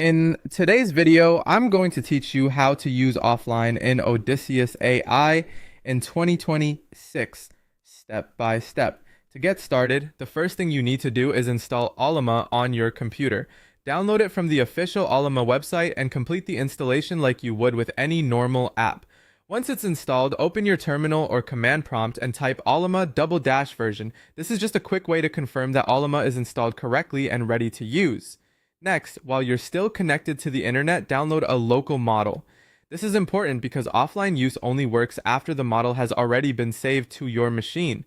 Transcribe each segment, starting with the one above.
In today's video, I'm going to teach you how to use offline in Odysseus AI in 2026, step by step. To get started, the first thing you need to do is install Ollama on your computer. Download it from the official Ollama website and complete the installation like you would with any normal app. Once it's installed, open your terminal or command prompt and type Ollama --version. This is just a quick way to confirm that Ollama is installed correctly and ready to use. Next, while you're still connected to the internet, download a local model. This is important because offline use only works after the model has already been saved to your machine.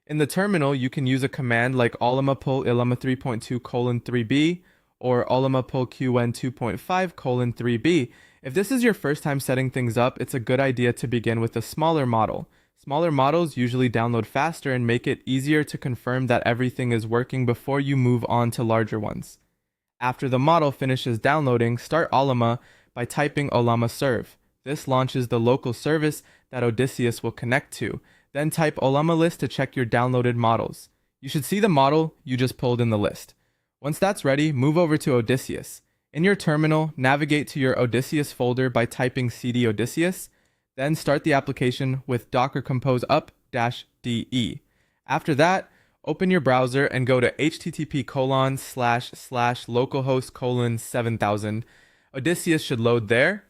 In the terminal, you can use a command like Ollama pull Ollama 3.2:3b or Ollama pull qn 2.5:3b. If this is your first time setting things up, it's a good idea to begin with a smaller model. Smaller models usually download faster and make it easier to confirm that everything is working before you move on to larger ones. After the model finishes downloading, start Ollama by typing Ollama serve. This launches the local service that Odysseus will connect to. Then type Ollama list to check your downloaded models. You should see the model you just pulled in the list. Once that's ready, move over to Odysseus. In your terminal, navigate to your Odysseus folder by typing cd Odysseus. Then start the application with docker compose up-de. After that, open your browser and go to http://localhost:7000. Odysseus should load there.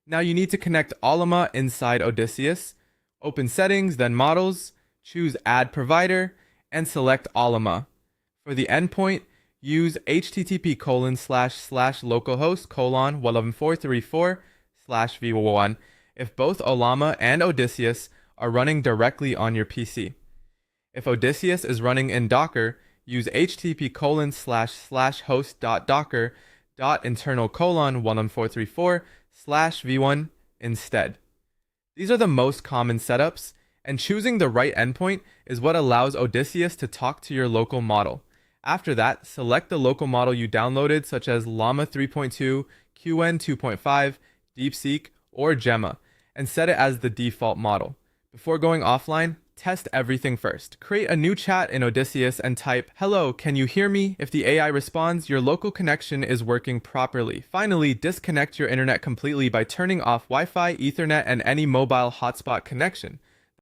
Now you need to connect Ollama inside Odysseus. Open settings, then models, choose add provider, and select Ollama. For the endpoint, use http://localhost:11434/v1 if both Ollama and Odysseus are running directly on your PC. If Odysseus is running in Docker, use http://host.docker.internal:11434/v1 instead. These are the most common setups, and choosing the right endpoint is what allows Odysseus to talk to your local model. After that, select the local model you downloaded, such as Llama 3.2, qn 2.5, DeepSeek, or Gemma, and set it as the default model. Before going offline, test everything first. Create a new chat in Odysseus and type, "Hello, can you hear me?" If the AI responds, your local connection is working properly. Finally, disconnect your internet completely by turning off Wi-Fi, Ethernet, and any mobile hotspot connection.